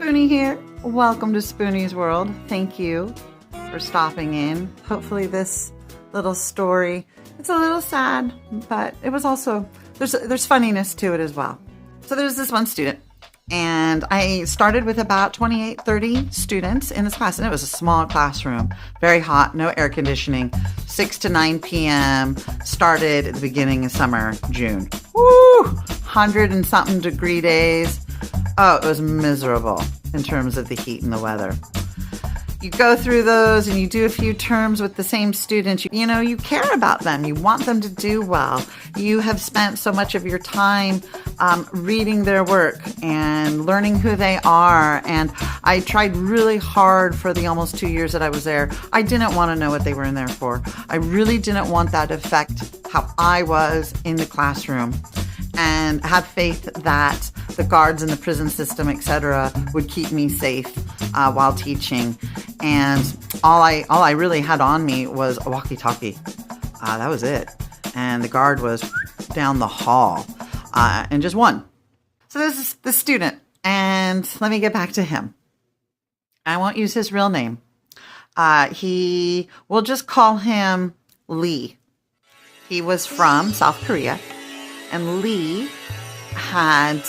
Spoonie here. Welcome to Spoonie's World. Thank you for stopping in. Hopefully this little story, it's a little sad, but it was also, there's funniness to it as well. So there's this one student, and I started with about 28, 30 students in this class, and it was a small classroom, very hot, no air conditioning, 6 to 9 p.m., started at the beginning of summer, June. Woo! 100 and something degree days. Oh, it was miserable in terms of the heat and the weather. You go through those and you do a few terms with the same students. You know, you care about them. You want them to do well. You have spent so much of your time reading their work and learning who they are. And I tried really hard for the almost 2 years that I was there. I didn't want to know what they were in there for. I really didn't want that to affect how I was in the classroom, and have faith that the guards in the prison system, etc., would keep me safe while teaching. And all I really had on me was a walkie-talkie. That was it. And the guard was down the hall, and just one. So there's this student, and let me get back to him. I won't use his real name. We'll just call him Lee. He was from South Korea. And Lee had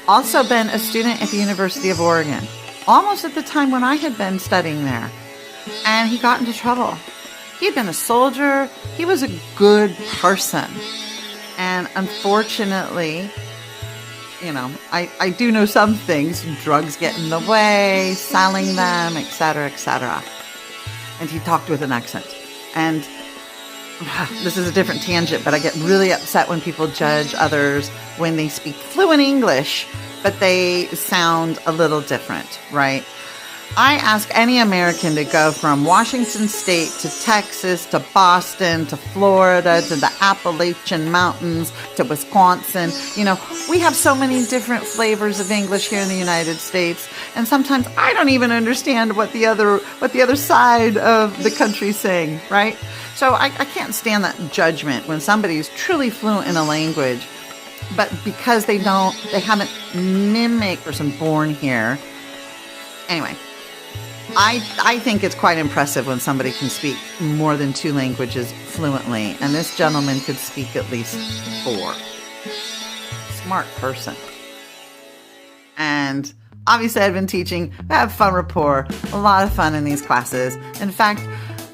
also been a student at the University of Oregon, almost at the time when I had been studying there. And he got into trouble. He had been a soldier. He was a good person. And unfortunately, you know, I do know some things. Drugs get in the way, selling them, etc., etc. And he talked with an accent. And this is a different tangent, but I get really upset when people judge others when they speak fluent English, but they sound a little different, right? I ask any American to go from Washington State to Texas to Boston to Florida to the Appalachian Mountains to Wisconsin. You know, we have so many different flavors of English here in the United States, and sometimes I don't even understand what the other side of the country's saying, right? So I can't stand that judgment when somebody's truly fluent in a language, but because they haven't mimicked a person born here. Anyway, I think it's quite impressive when somebody can speak more than 2 languages fluently, and this gentleman could speak at least 4. Smart person. And obviously I've been teaching, I have fun rapport, a lot of fun in these classes. In fact,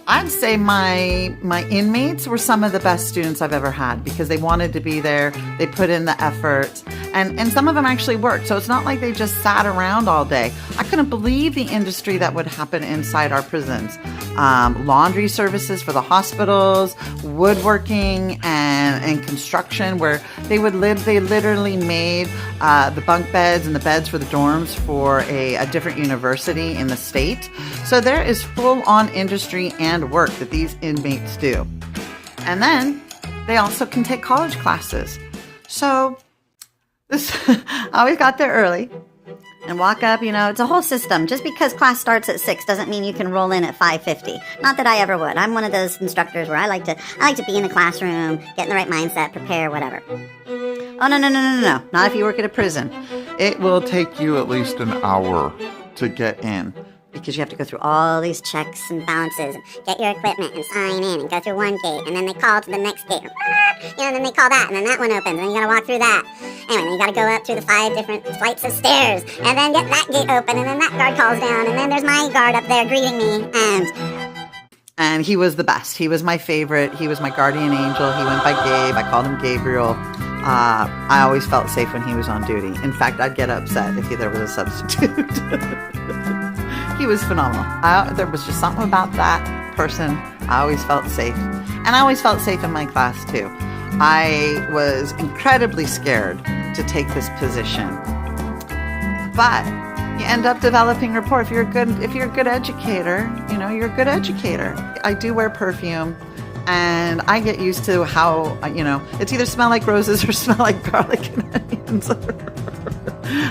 I'd say my inmates were some of the best students I've ever had because they wanted to be there. They put in the effort, and some of them actually worked. So it's not like they just sat around all day. I couldn't believe the industry that would happen inside our prisons. Laundry services for the hospitals, woodworking and construction, where they literally made the bunk beds and the beds for the dorms for a different university in the state. So there is full-on industry and work that these inmates do. And then they also can take college classes. So I always got there early and walk up. You know, it's a whole system. Just because class starts at 6 doesn't mean you can roll in at 5:50. Not that I ever would. I'm one of those instructors where I like to be in the classroom, get in the right mindset, prepare, whatever. Oh, no. Not if you work at a prison. It will take you at least an hour to get in, because you have to go through all these checks and balances and get your equipment and sign in and go through one gate, and then they call to the next gate. And then they call that, and then that one opens, and then you gotta walk through that. Anyway, then you gotta go up through the 5 different flights of stairs, and then get that gate open, and then that guard calls down, and then there's my guard up there greeting me, and he was the best. He was my favorite. He was my guardian angel. He went by Gabe. I called him Gabriel. I always felt safe when he was on duty. In fact, I'd get upset if there was a substitute. He was phenomenal. There was just something about that person. I always felt safe. And I always felt safe in my class too. I was incredibly scared to take this position. But you end up developing rapport. If you're a good educator, you know, you're a good educator. I do wear perfume, and I get used to how, you know, it's either smell like roses or smell like garlic and onions.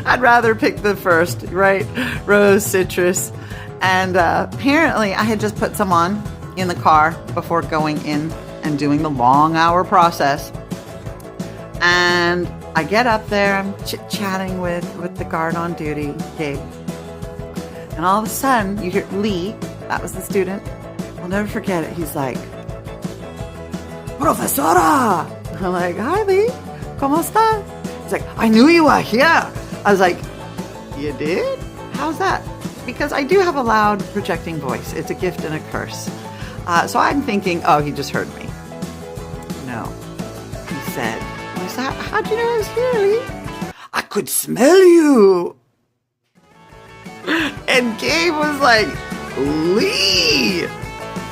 I'd rather pick the first, right? Rose, citrus. And apparently I had just put some on in the car before going in and doing the long hour process. And I get up there, I'm chit-chatting with the guard on duty, Gabe. And all of a sudden, you hear Lee, that was the student. I'll never forget it. He's like, Profesora! I'm like, hi, Lee. ¿Cómo estás? He's like, I knew you were here. I was like, you did? How's that? Because I do have a loud projecting voice. It's a gift and a curse. So I'm thinking, oh, he just heard me. No. He said, I said, how'd you know I was here, Lee? I could smell you. And Gabe was like, Lee,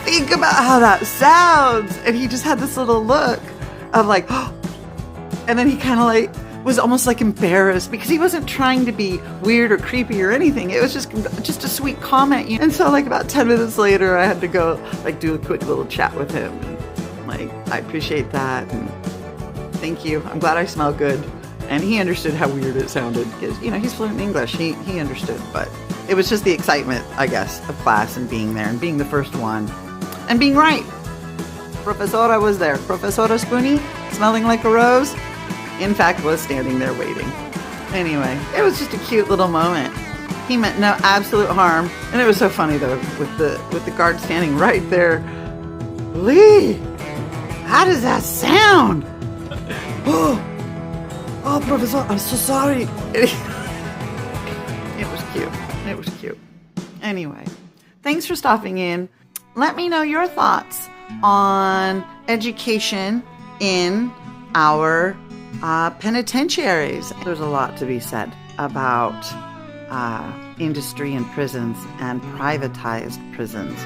think about how that sounds. And he just had this little look of like, oh. And then he kind of like was almost like embarrassed because he wasn't trying to be weird or creepy or anything. It was just a sweet comment. And so like about 10 minutes later, I had to go like do a quick little chat with him. And, like, I appreciate that. And thank you. I'm glad I smell good. And he understood how weird it sounded because, you know, he's fluent in English. He understood, but it was just the excitement, I guess, of class and being there and being the first one and being right. Profesora was there. Profesora Spoonie, smelling like a rose, in fact, was standing there waiting. Anyway, it was just a cute little moment. He meant no absolute harm. And it was so funny, though, with the guard standing right there. Lee, how does that sound? Oh, Professor, I'm so sorry. It was cute. It was cute. Anyway, thanks for stopping in. Let me know your thoughts on education in our penitentiaries. There's a lot to be said about industry and prisons and privatized prisons.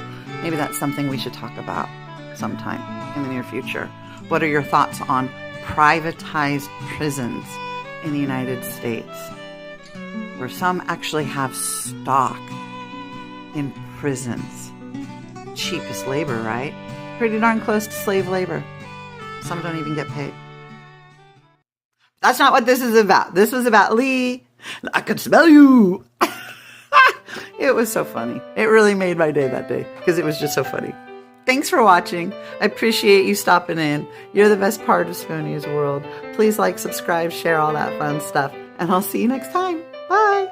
Maybe that's something we should talk about sometime in the near future. What are your thoughts on privatized prisons in the United States, where some actually have stock in prisons? Cheapest labor, right? Pretty darn close to slave labor. Some don't even get paid. That's not what this is about. This was about Lee. I could smell you. It was so funny. It really made my day that day because it was just so funny. Thanks for watching. I appreciate you stopping in. You're the best part of Spoonie's World. Please like, subscribe, share all that fun stuff. And I'll see you next time. Bye.